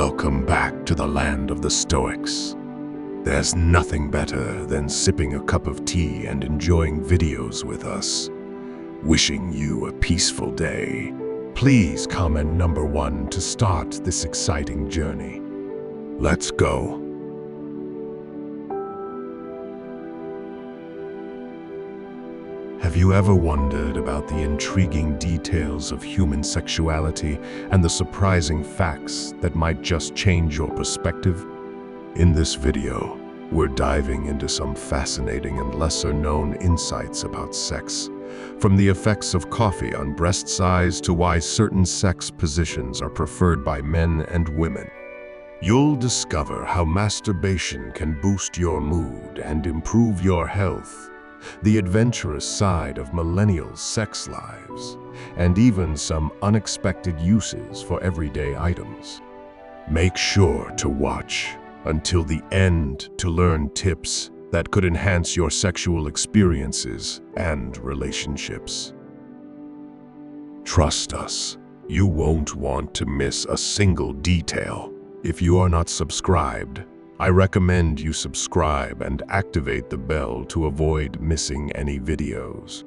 Welcome back to the land of the Stoics. There's nothing better than sipping a cup of tea and enjoying videos with us. Wishing you a peaceful day. Please comment number 1 to start this exciting journey. Let's go. Have you ever wondered about the intriguing details of human sexuality and the surprising facts that might just change your perspective? In this video, we're diving into some fascinating and lesser-known insights about sex, from the effects of coffee on breast size to why certain sex positions are preferred by men and women. You'll discover how masturbation can boost your mood and improve your health, the adventurous side of millennials' sex lives, and even some unexpected uses for everyday items. Make sure to watch until the end to learn tips that could enhance your sexual experiences and relationships. Trust us, you won't want to miss a single detail. If you are not subscribed, I recommend you subscribe and activate the bell to avoid missing any videos.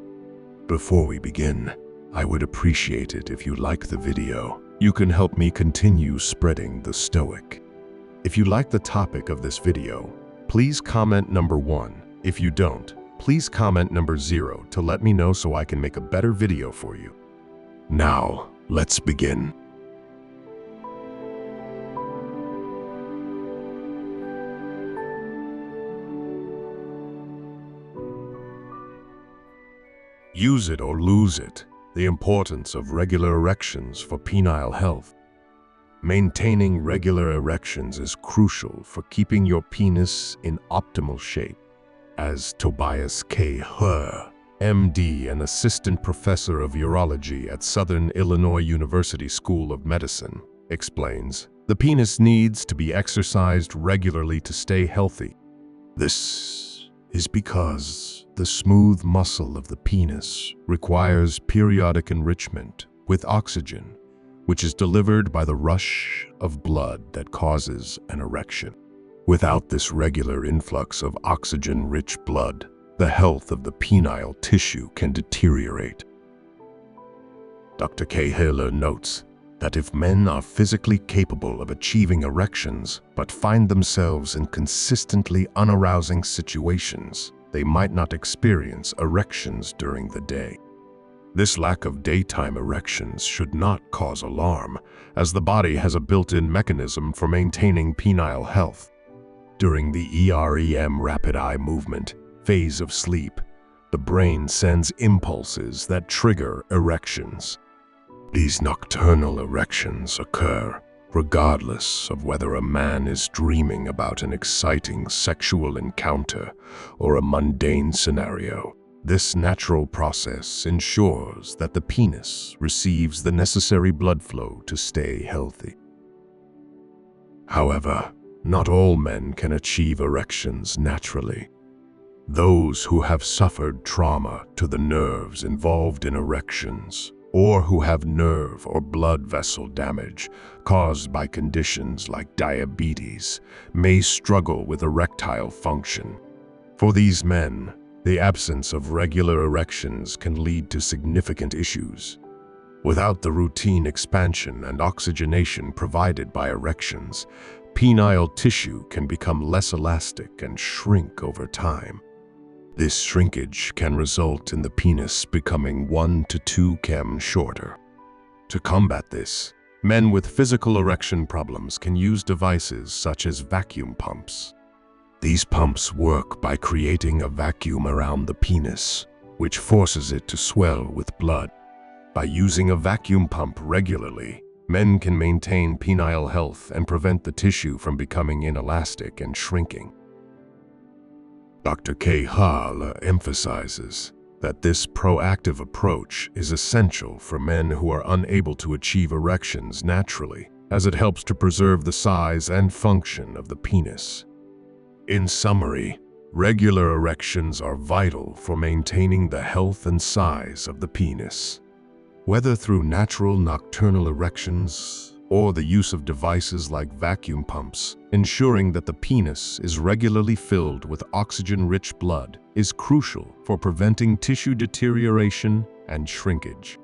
Before we begin, I would appreciate it if you like the video. You can help me continue spreading the Stoic. If you like the topic of this video, please comment number 1. If you don't, please comment number 0 to let me know so I can make a better video for you. Now, let's begin. Use it or lose it, the importance of regular erections for penile health. Maintaining regular erections is crucial for keeping your penis in optimal shape. As Tobias K. Herr, MD and Assistant Professor of Urology at Southern Illinois University School of Medicine, explains, the penis needs to be exercised regularly to stay healthy. This is because the smooth muscle of the penis requires periodic enrichment with oxygen, which is delivered by the rush of blood that causes an erection. Without this regular influx of oxygen-rich blood, the health of the penile tissue can deteriorate. Dr. K. Herr notes that if men are physically capable of achieving erections but find themselves in consistently unarousing situations, they might not experience erections during the day. This lack of daytime erections should not cause alarm, as the body has a built-in mechanism for maintaining penile health. During the REM rapid eye movement phase of sleep, the brain sends impulses that trigger erections. These nocturnal erections occur regardless of whether a man is dreaming about an exciting sexual encounter or a mundane scenario. This natural process ensures that the penis receives the necessary blood flow to stay healthy. However, not all men can achieve erections naturally. Those who have suffered trauma to the nerves involved in erections, or who have nerve or blood vessel damage caused by conditions like diabetes, may struggle with erectile function. For these men, the absence of regular erections can lead to significant issues. Without the routine expansion and oxygenation provided by erections, penile tissue can become less elastic and shrink over time. This shrinkage can result in the penis becoming 1 to 2 cm shorter. To combat this, men with physical erection problems can use devices such as vacuum pumps. These pumps work by creating a vacuum around the penis, which forces it to swell with blood. By using a vacuum pump regularly, men can maintain penile health and prevent the tissue from becoming inelastic and shrinking. Dr. K. Herr emphasizes that this proactive approach is essential for men who are unable to achieve erections naturally, as it helps to preserve the size and function of the penis. In summary, regular erections are vital for maintaining the health and size of the penis. Whether through natural nocturnal erections or the use of devices like vacuum pumps. Ensuring that the penis is regularly filled with oxygen-rich blood is crucial for preventing tissue deterioration and shrinkage.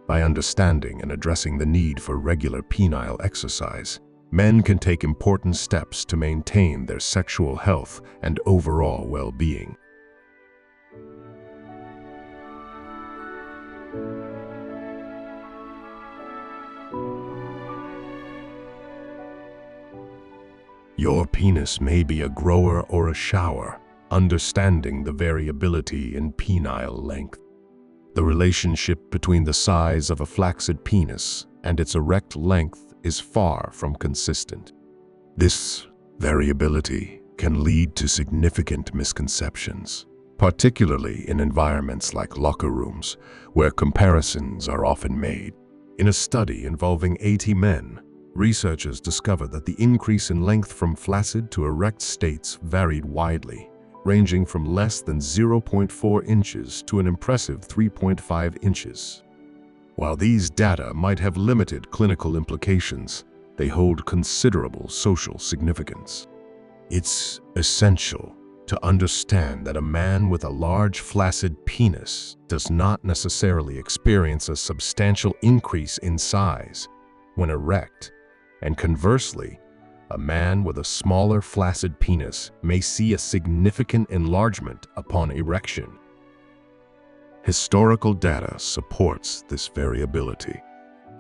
By understanding and addressing the need for regular penile exercise, men can take important steps to maintain their sexual health and overall well-being. Your penis may be a grower or a shower. Understanding the variability in penile length. The relationship between the size of a flaccid penis and its erect length is far from consistent. This variability can lead to significant misconceptions, particularly in environments like locker rooms, where comparisons are often made. In a study involving 80 men, researchers discovered that the increase in length from flaccid to erect states varied widely, ranging from less than 0.4 inches to an impressive 3.5 inches. While these data might have limited clinical implications, they hold considerable social significance. It's essential to understand that a man with a large flaccid penis does not necessarily experience a substantial increase in size when erect, and conversely, a man with a smaller flaccid penis may see a significant enlargement upon erection. Historical data supports this variability.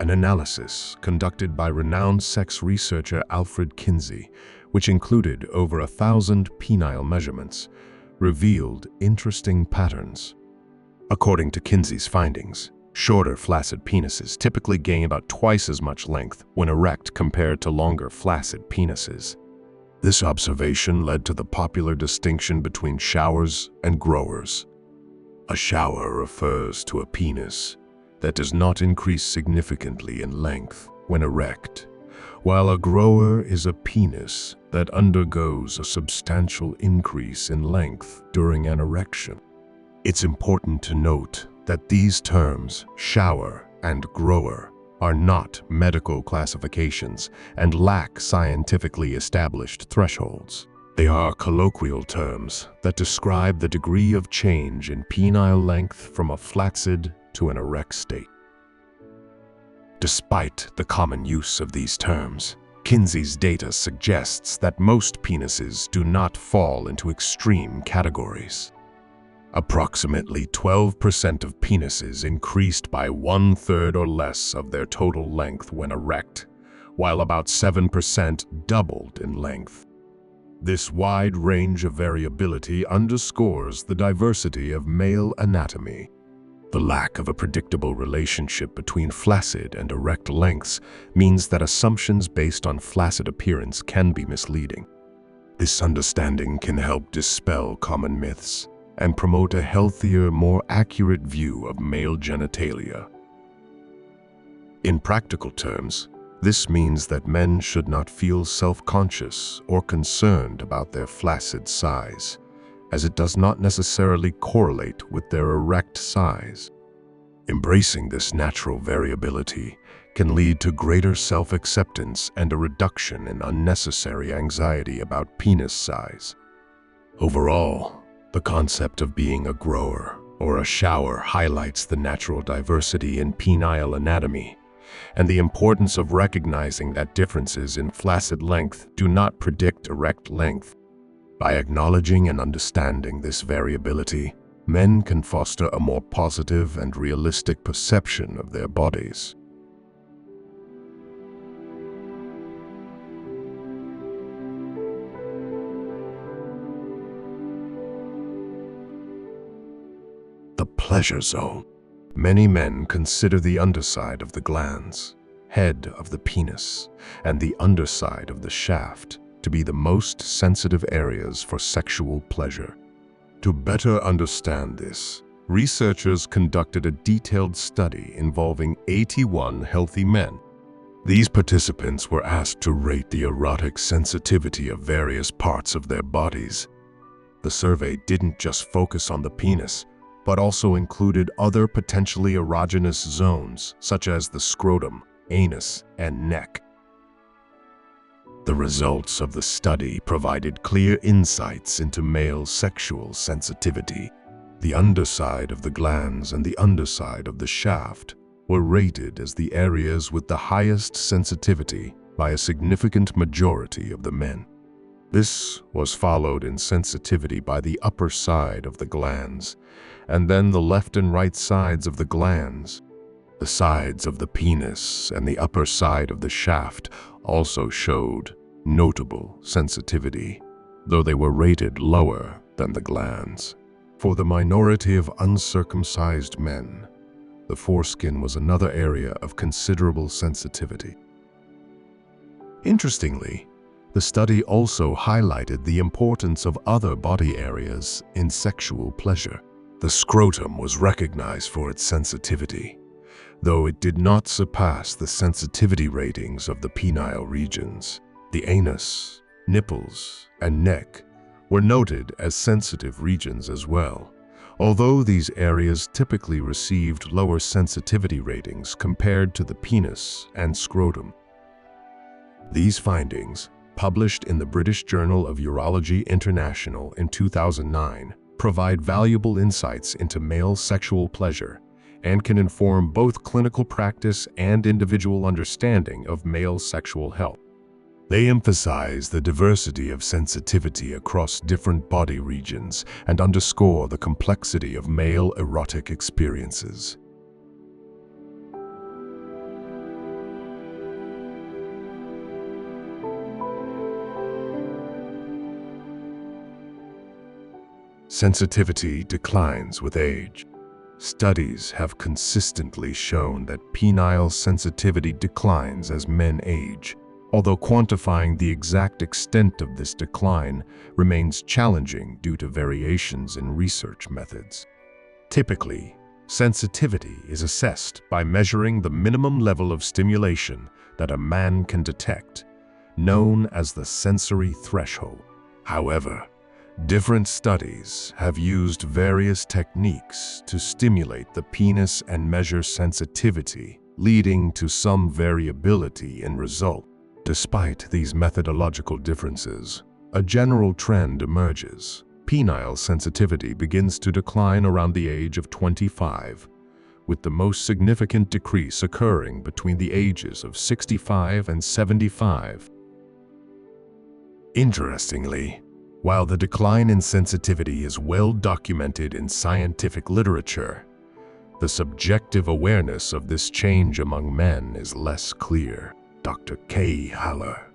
An analysis conducted by renowned sex researcher Alfred Kinsey, which included over 1,000 penile measurements, revealed interesting patterns. According to Kinsey's findings, shorter flaccid penises typically gain about twice as much length when erect compared to longer flaccid penises. This observation led to the popular distinction between showers and growers. A shower refers to a penis that does not increase significantly in length when erect, while a grower is a penis that undergoes a substantial increase in length during an erection. It's important to note that these terms, shower and grower, are not medical classifications and lack scientifically established thresholds. They are colloquial terms that describe the degree of change in penile length from a flaccid to an erect state. Despite the common use of these terms, Kinsey's data suggests that most penises do not fall into extreme categories. Approximately 12% of penises increased by 1/3 or less of their total length when erect, while about 7% doubled in length. This wide range of variability underscores the diversity of male anatomy. The lack of a predictable relationship between flaccid and erect lengths means that assumptions based on flaccid appearance can be misleading. This understanding can help dispel common myths and promote a healthier, more accurate view of male genitalia. In practical terms, this means that men should not feel self-conscious or concerned about their flaccid size, as it does not necessarily correlate with their erect size. Embracing this natural variability can lead to greater self-acceptance and a reduction in unnecessary anxiety about penis size. Overall, the concept of being a grower or a shower highlights the natural diversity in penile anatomy and the importance of recognizing that differences in flaccid length do not predict erect length. By acknowledging and understanding this variability, men can foster a more positive and realistic perception of their bodies. The pleasure zone. Many men consider the underside of the glans, head of the penis, and the underside of the shaft to be the most sensitive areas for sexual pleasure. To better understand this, researchers conducted a detailed study involving 81 healthy men. These participants were asked to rate the erotic sensitivity of various parts of their bodies. The survey didn't just focus on the penis, but also included other potentially erogenous zones, such as the scrotum, anus, and neck. The results of the study provided clear insights into male sexual sensitivity. The underside of the glans and the underside of the shaft were rated as the areas with the highest sensitivity by a significant majority of the men. This was followed in sensitivity by the upper side of the glans, and then the left and right sides of the glans. The sides of the penis and the upper side of the shaft also showed notable sensitivity, though they were rated lower than the glans. For the minority of uncircumcised men, the foreskin was another area of considerable sensitivity. Interestingly, the study also highlighted the importance of other body areas in sexual pleasure. The scrotum was recognized for its sensitivity, though it did not surpass the sensitivity ratings of the penile regions. The anus, nipples, and neck were noted as sensitive regions as well, although these areas typically received lower sensitivity ratings compared to the penis and scrotum. These findings, published in the British Journal of Urology International in 2009, provide valuable insights into male sexual pleasure and can inform both clinical practice and individual understanding of male sexual health. They emphasize the diversity of sensitivity across different body regions and underscore the complexity of male erotic experiences. Sensitivity declines with age. Studies have consistently shown that penile sensitivity declines as men age, although quantifying the exact extent of this decline remains challenging due to variations in research methods. Typically, sensitivity is assessed by measuring the minimum level of stimulation that a man can detect, known as the sensory threshold. However, different studies have used various techniques to stimulate the penis and measure sensitivity, leading to some variability in results. Despite these methodological differences, a general trend emerges. Penile sensitivity begins to decline around the age of 25, with the most significant decrease occurring between the ages of 65 and 75. Interestingly, while the decline in sensitivity is well documented in scientific literature, the subjective awareness of this change among men is less clear. Dr. Kay Haller,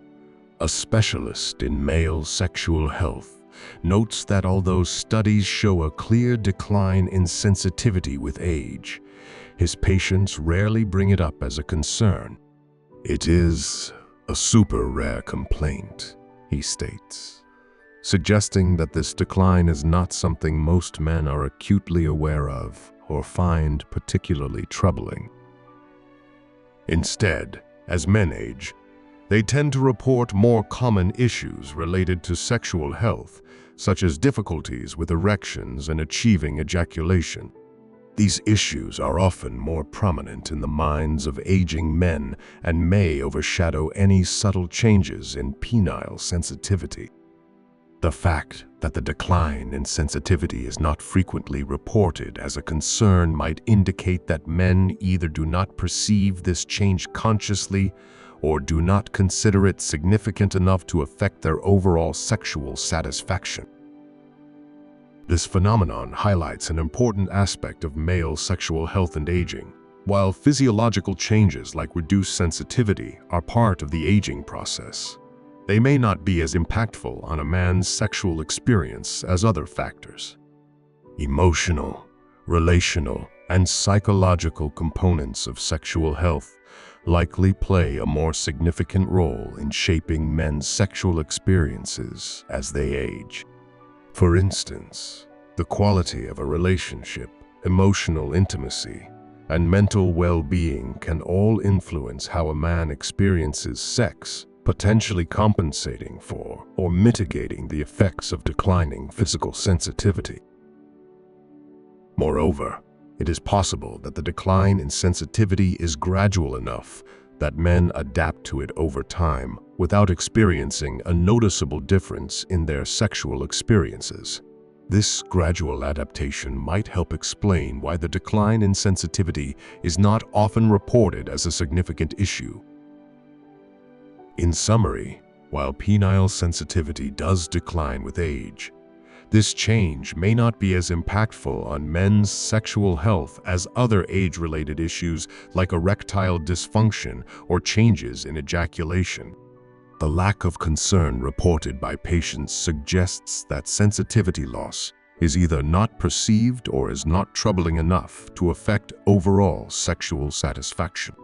a specialist in male sexual health, notes that although studies show a clear decline in sensitivity with age, his patients rarely bring it up as a concern. It is a super rare complaint, he states, suggesting that this decline is not something most men are acutely aware of or find particularly troubling. Instead, as men age, they tend to report more common issues related to sexual health, such as difficulties with erections and achieving ejaculation. These issues are often more prominent in the minds of aging men and may overshadow any subtle changes in penile sensitivity. The fact that the decline in sensitivity is not frequently reported as a concern might indicate that men either do not perceive this change consciously or do not consider it significant enough to affect their overall sexual satisfaction. This phenomenon highlights an important aspect of male sexual health and aging. While physiological changes like reduced sensitivity are part of the aging process, they may not be as impactful on a man's sexual experience as other factors. Emotional, relational, and psychological components of sexual health likely play a more significant role in shaping men's sexual experiences as they age. For instance, the quality of a relationship, emotional intimacy, and mental well-being can all influence how a man experiences sex, potentially compensating for or mitigating the effects of declining physical sensitivity. Moreover, it is possible that the decline in sensitivity is gradual enough that men adapt to it over time without experiencing a noticeable difference in their sexual experiences. This gradual adaptation might help explain why the decline in sensitivity is not often reported as a significant issue. In summary, while penile sensitivity does decline with age, this change may not be as impactful on men's sexual health as other age-related issues like erectile dysfunction or changes in ejaculation. The lack of concern reported by patients suggests that sensitivity loss is either not perceived or is not troubling enough to affect overall sexual satisfaction.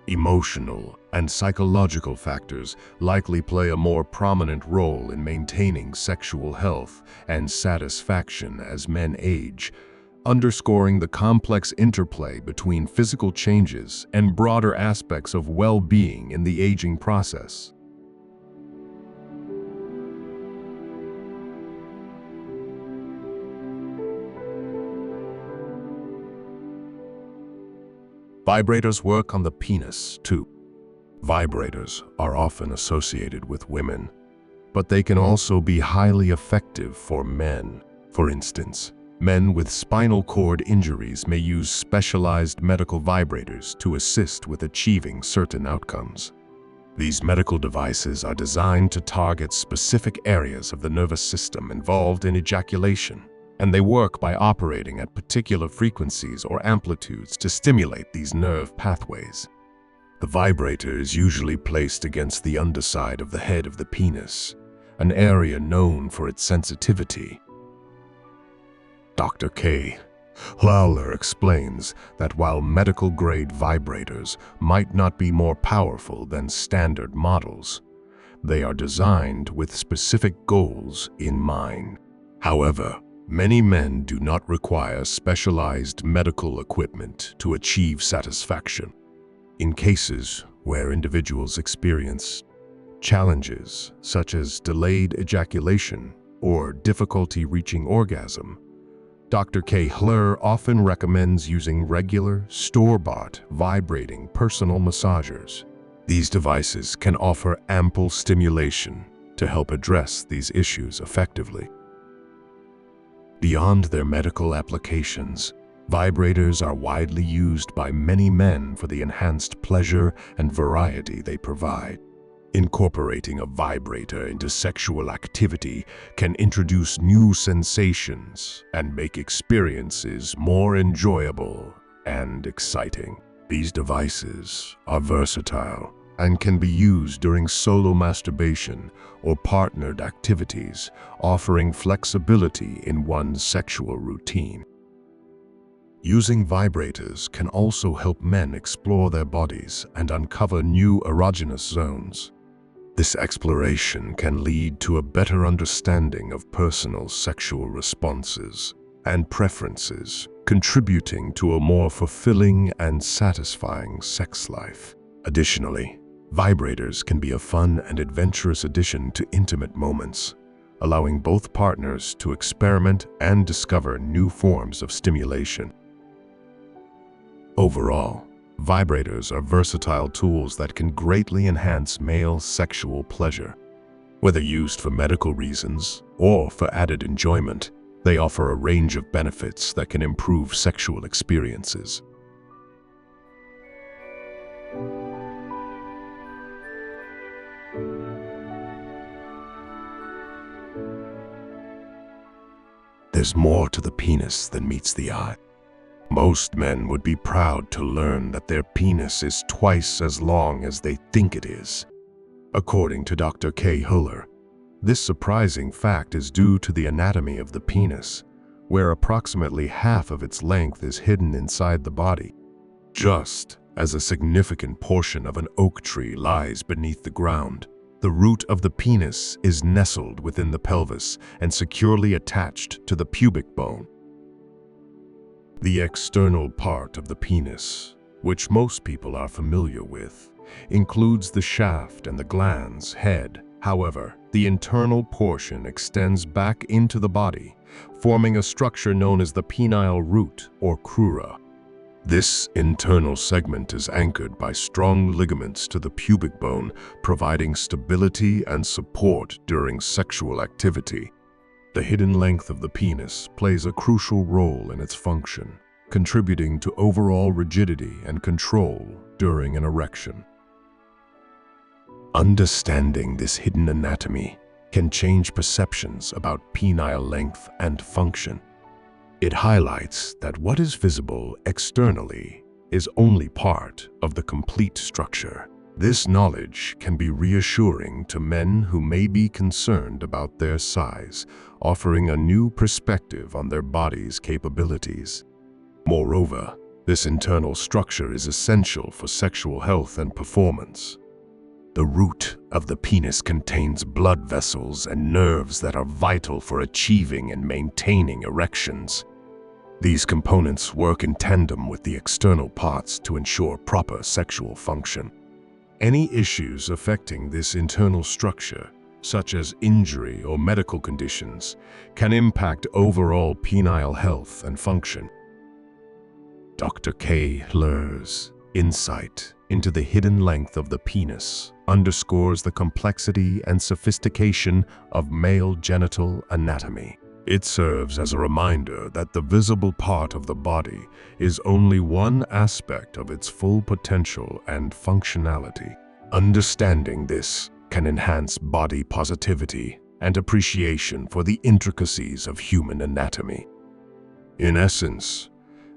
Emotional and psychological factors likely play a more prominent role in maintaining sexual health and satisfaction as men age, underscoring the complex interplay between physical changes and broader aspects of well-being in the aging process. Vibrators work on the penis, too. Vibrators are often associated with women, but they can also be highly effective for men. For instance, men with spinal cord injuries may use specialized medical vibrators to assist with achieving certain outcomes. These medical devices are designed to target specific areas of the nervous system involved in ejaculation, and they work by operating at particular frequencies or amplitudes to stimulate these nerve pathways. The vibrator is usually placed against the underside of the head of the penis, an area known for its sensitivity. Dr. K. Lawler explains that while medical-grade vibrators might not be more powerful than standard models, they are designed with specific goals in mind. However, many men do not require specialized medical equipment to achieve satisfaction. In cases where individuals experience challenges such as delayed ejaculation or difficulty reaching orgasm, Dr. K. Lawler often recommends using regular, store-bought, vibrating personal massagers. These devices can offer ample stimulation to help address these issues effectively. Beyond their medical applications, vibrators are widely used by many men for the enhanced pleasure and variety they provide. Incorporating a vibrator into sexual activity can introduce new sensations and make experiences more enjoyable and exciting. These devices are versatile and can be used during solo masturbation or partnered activities, offering flexibility in one's sexual routine. Using vibrators can also help men explore their bodies and uncover new erogenous zones. This exploration can lead to a better understanding of personal sexual responses and preferences, contributing to a more fulfilling and satisfying sex life. Additionally, vibrators can be a fun and adventurous addition to intimate moments, allowing both partners to experiment and discover new forms of stimulation. Overall, vibrators are versatile tools that can greatly enhance male sexual pleasure. Whether used for medical reasons or for added enjoyment, they offer a range of benefits that can improve sexual experiences. There's more to the penis than meets the eye. Most men would be proud to learn that their penis is twice as long as they think it is. According to Dr. K. Lawler, this surprising fact is due to the anatomy of the penis, where approximately half of its length is hidden inside the body. Just as a significant portion of an oak tree lies beneath the ground, the root of the penis is nestled within the pelvis and securely attached to the pubic bone. The external part of the penis, which most people are familiar with, includes the shaft and the glans head. However, the internal portion extends back into the body, forming a structure known as the penile root or crura. This internal segment is anchored by strong ligaments to the pubic bone, providing stability and support during sexual activity. The hidden length of the penis plays a crucial role in its function, contributing to overall rigidity and control during an erection. Understanding this hidden anatomy can change perceptions about penile length and function. It highlights that what is visible externally is only part of the complete structure. This knowledge can be reassuring to men who may be concerned about their size, offering a new perspective on their body's capabilities. Moreover, this internal structure is essential for sexual health and performance. The root of the penis contains blood vessels and nerves that are vital for achieving and maintaining erections. These components work in tandem with the external parts to ensure proper sexual function. Any issues affecting this internal structure, such as injury or medical conditions, can impact overall penile health and function. Dr. K. Ler's insight into the hidden length of the penis underscores the complexity and sophistication of male genital anatomy. It serves as a reminder that the visible part of the body is only one aspect of its full potential and functionality. Understanding this can enhance body positivity and appreciation for the intricacies of human anatomy. In essence,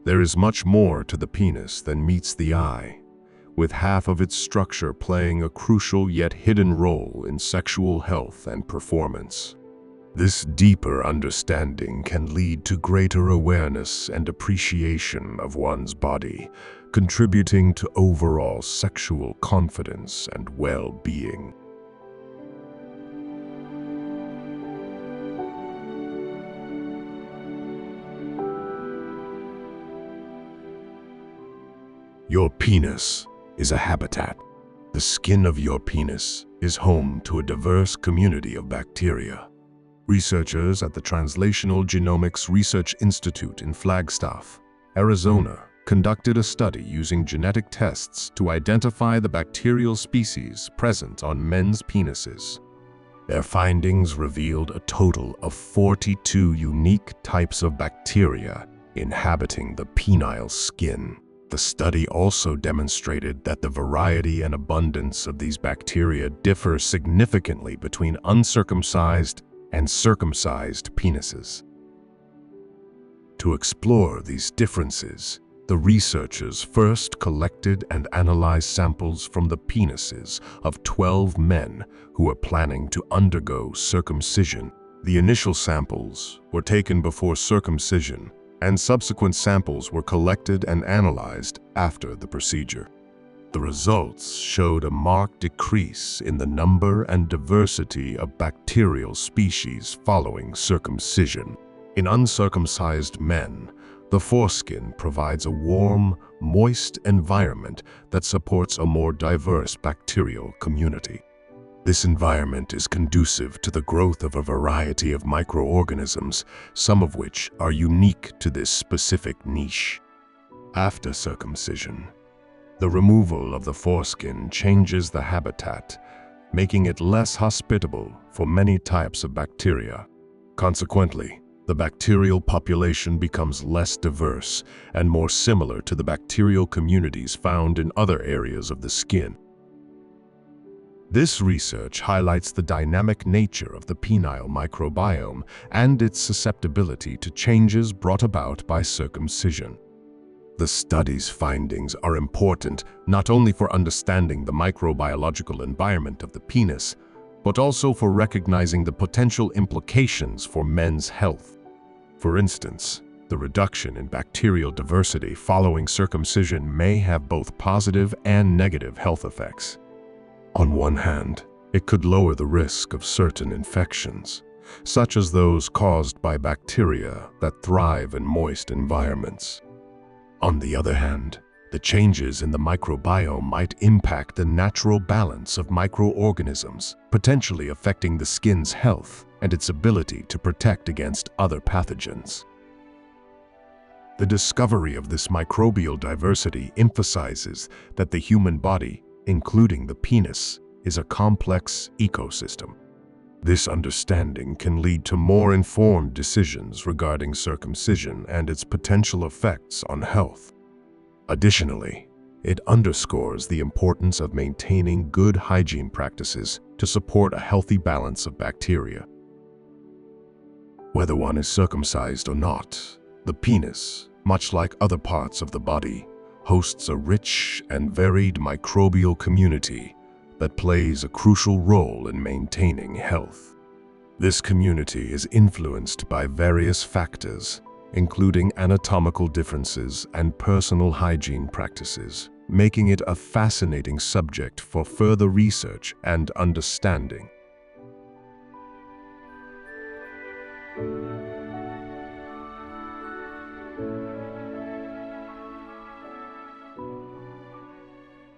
there is much more to the penis than meets the eye, with half of its structure playing a crucial yet hidden role in sexual health and performance. This deeper understanding can lead to greater awareness and appreciation of one's body, contributing to overall sexual confidence and well-being. Your penis is a habitat. The skin of your penis is home to a diverse community of bacteria. Researchers at the Translational Genomics Research Institute in Flagstaff, Arizona, conducted a study using genetic tests to identify the bacterial species present on men's penises. Their findings revealed a total of 42 unique types of bacteria inhabiting the penile skin. The study also demonstrated that the variety and abundance of these bacteria differ significantly between uncircumcised and circumcised penises. To explore these differences, the researchers first collected and analyzed samples from the penises of 12 men who were planning to undergo circumcision. The initial samples were taken before circumcision, and subsequent samples were collected and analyzed after the procedure. The results showed a marked decrease in the number and diversity of bacterial species following circumcision. In uncircumcised men, the foreskin provides a warm, moist environment that supports a more diverse bacterial community. This environment is conducive to the growth of a variety of microorganisms, some of which are unique to this specific niche. After circumcision, the removal of the foreskin changes the habitat, making it less hospitable for many types of bacteria. Consequently, the bacterial population becomes less diverse and more similar to the bacterial communities found in other areas of the skin. This research highlights the dynamic nature of the penile microbiome and its susceptibility to changes brought about by circumcision. The study's findings are important not only for understanding the microbiological environment of the penis, but also for recognizing the potential implications for men's health. For instance, the reduction in bacterial diversity following circumcision may have both positive and negative health effects. On one hand, it could lower the risk of certain infections, such as those caused by bacteria that thrive in moist environments. On the other hand, the changes in the microbiome might impact the natural balance of microorganisms, potentially affecting the skin's health and its ability to protect against other pathogens. The discovery of this microbial diversity emphasizes that the human body, including the penis, is a complex ecosystem. This understanding can lead to more informed decisions regarding circumcision and its potential effects on health. Additionally, it underscores the importance of maintaining good hygiene practices to support a healthy balance of bacteria. Whether one is circumcised or not, the penis, much like other parts of the body, hosts a rich and varied microbial community that plays a crucial role in maintaining health. This community is influenced by various factors, including anatomical differences and personal hygiene practices, making it a fascinating subject for further research and understanding.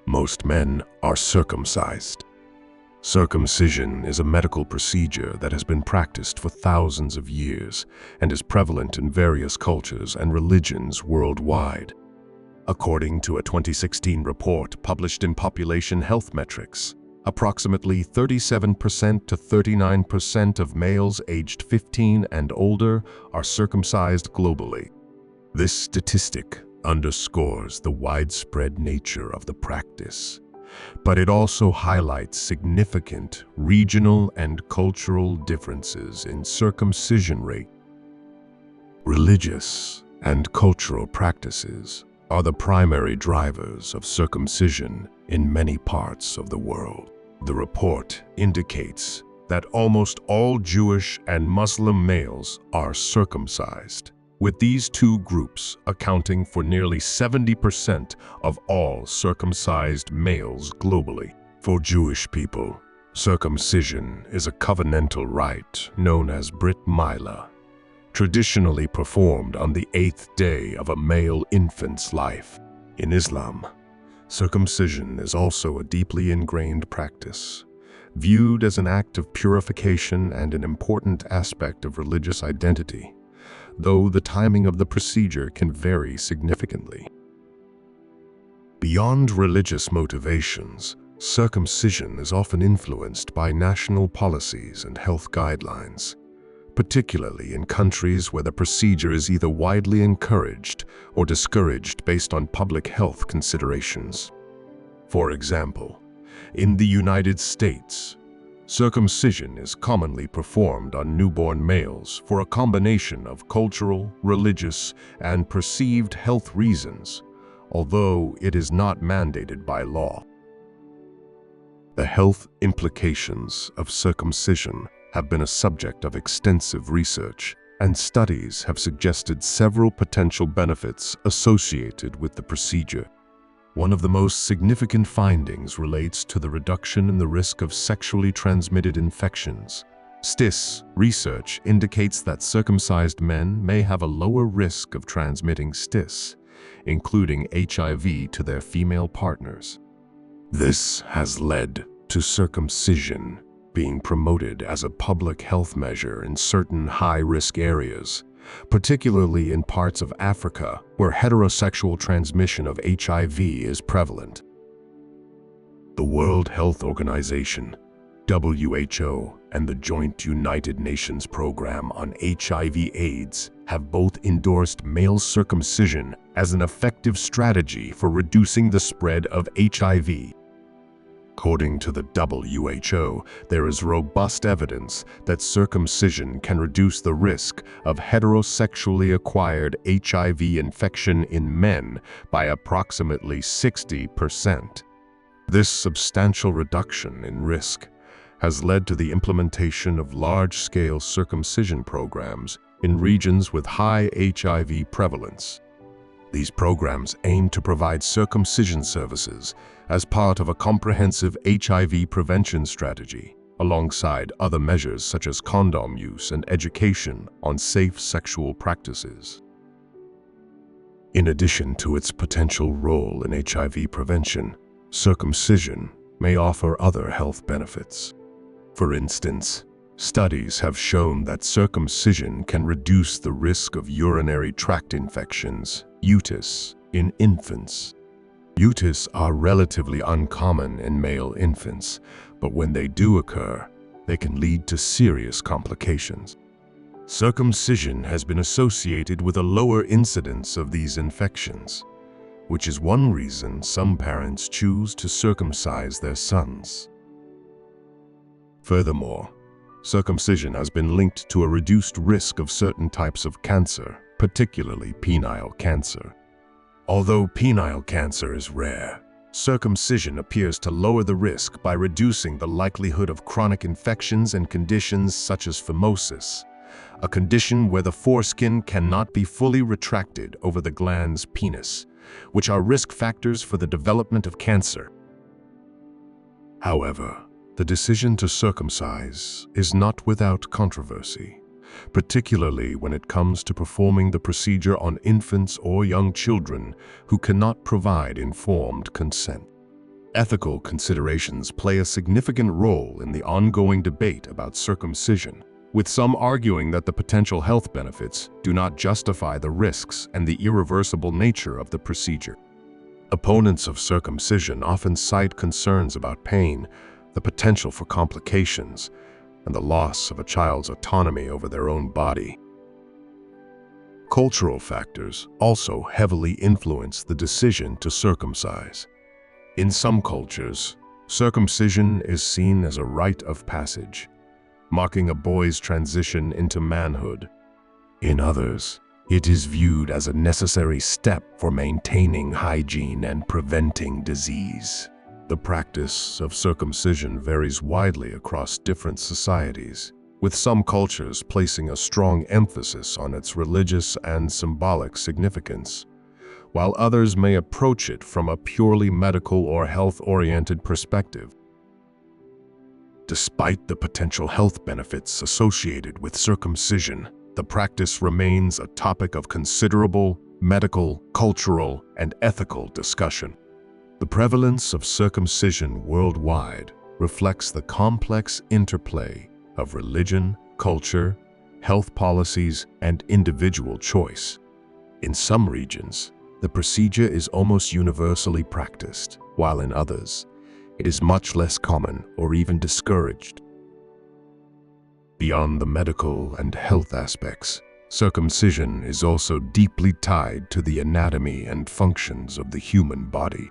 Most men are circumcised. Circumcision is a medical procedure that has been practiced for thousands of years and is prevalent in various cultures and religions worldwide. According to a 2016 report published in Population Health Metrics, approximately 37% to 39% of males aged 15 and older are circumcised globally. This statistic underscores the widespread nature of the practice, but it also highlights significant regional and cultural differences in circumcision rate. Religious and cultural practices are the primary drivers of circumcision in many parts of the world. The report indicates that almost all Jewish and Muslim males are circumcised, with these two groups accounting for nearly 70% of all circumcised males globally. For Jewish people, circumcision is a covenantal rite known as Brit Milah, traditionally performed on the 8th day of a male infant's life. In Islam, circumcision is also a deeply ingrained practice, viewed as an act of purification and an important aspect of religious identity, though the timing of the procedure can vary significantly. Beyond religious motivations, circumcision is often influenced by national policies and health guidelines, particularly in countries where the procedure is either widely encouraged or discouraged based on public health considerations. For example, in the United States, circumcision is commonly performed on newborn males for a combination of cultural, religious, and perceived health reasons, although it is not mandated by law. The health implications of circumcision have been a subject of extensive research, and studies have suggested several potential benefits associated with the procedure. One of the most significant findings relates to the reduction in the risk of sexually transmitted infections. STIS research indicates that circumcised men may have a lower risk of transmitting STIS, including HIV, to their female partners. This has led to circumcision being promoted as a public health measure in certain high-risk areas, particularly in parts of Africa where heterosexual transmission of HIV is prevalent. The World Health Organization, WHO, and the Joint United Nations Program on HIV/AIDS have both endorsed male circumcision as an effective strategy for reducing the spread of HIV. According to the WHO, there is robust evidence that circumcision can reduce the risk of heterosexually acquired HIV infection in men by approximately 60%. This substantial reduction in risk has led to the implementation of large-scale circumcision programs in regions with high HIV prevalence. These programs aim to provide circumcision services as part of a comprehensive HIV prevention strategy, alongside other measures such as condom use and education on safe sexual practices. In addition to its potential role in HIV prevention, circumcision may offer other health benefits. For instance, Studies have shown that circumcision can reduce the risk of urinary tract infections, UTIs, in infants. UTIs are relatively uncommon in male infants, but when they do occur, they can lead to serious complications. Circumcision has been associated with a lower incidence of these infections, which is one reason some parents choose to circumcise their sons. Furthermore, circumcision has been linked to a reduced risk of certain types of cancer, particularly penile cancer. Although penile cancer is rare, circumcision appears to lower the risk by reducing the likelihood of chronic infections and conditions such as phimosis, a condition where the foreskin cannot be fully retracted over the glans penis, which are risk factors for the development of cancer. However, the decision to circumcise is not without controversy, particularly when it comes to performing the procedure on infants or young children who cannot provide informed consent. Ethical considerations play a significant role in the ongoing debate about circumcision, with some arguing that the potential health benefits do not justify the risks and the irreversible nature of the procedure. Opponents of circumcision often cite concerns about pain, the potential for complications, and the loss of a child's autonomy over their own body. Cultural factors also heavily influence the decision to circumcise. In some cultures, circumcision is seen as a rite of passage, marking a boy's transition into manhood. In others, it is viewed as a necessary step for maintaining hygiene and preventing disease. The practice of circumcision varies widely across different societies, with some cultures placing a strong emphasis on its religious and symbolic significance, while others may approach it from a purely medical or health-oriented perspective. Despite the potential health benefits associated with circumcision, the practice remains a topic of considerable medical, cultural, and ethical discussion. The prevalence of circumcision worldwide reflects the complex interplay of religion, culture, health policies, and individual choice. In some regions, the procedure is almost universally practiced, while in others, it is much less common or even discouraged. Beyond the medical and health aspects, circumcision is also deeply tied to the anatomy and functions of the human body.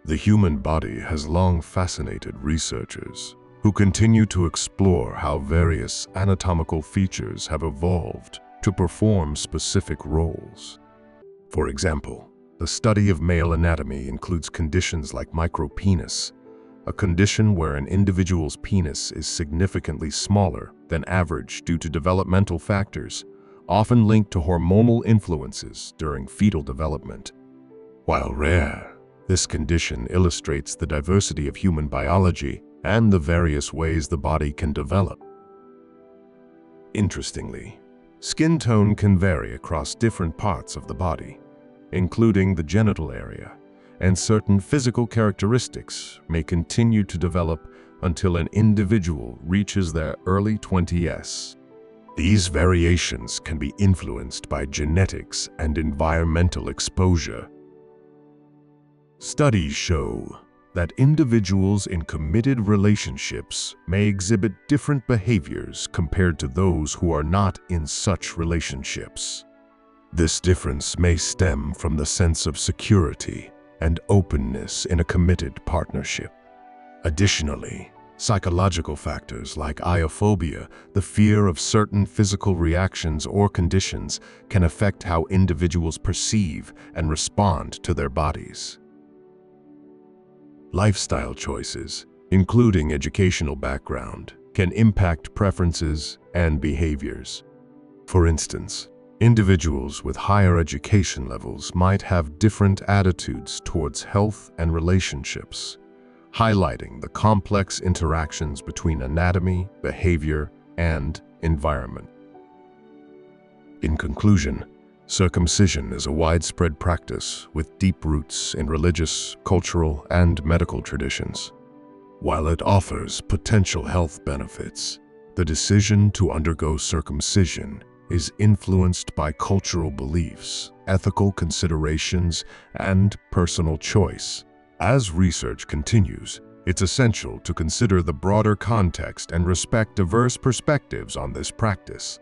The human body has long fascinated researchers who continue to explore how various anatomical features have evolved to perform specific roles. For example, the study of male anatomy includes conditions like micropenis, a condition where an individual's penis is significantly smaller than average due to developmental factors, often linked to hormonal influences during fetal development. While rare, this condition illustrates the diversity of human biology and the various ways the body can develop. Interestingly, skin tone can vary across different parts of the body, including the genital area, and certain physical characteristics may continue to develop until an individual reaches their early 20s. These variations can be influenced by genetics and environmental exposure. Studies show that individuals in committed relationships may exhibit different behaviors compared to those who are not in such relationships. This difference may stem from the sense of security and openness in a committed partnership. Additionally, psychological factors like iophobia, the fear of certain physical reactions or conditions, can affect how individuals perceive and respond to their bodies. Lifestyle choices, including educational background, can impact preferences and behaviors. For instance, individuals with higher education levels might have different attitudes towards health and relationships, highlighting the complex interactions between anatomy, behavior, and environment. In conclusion, circumcision is a widespread practice with deep roots in religious, cultural, and medical traditions. While it offers potential health benefits, The decision to undergo circumcision is influenced by cultural beliefs, ethical considerations, and personal choice. As research continues, it's essential to consider the broader context and respect diverse perspectives on this practice.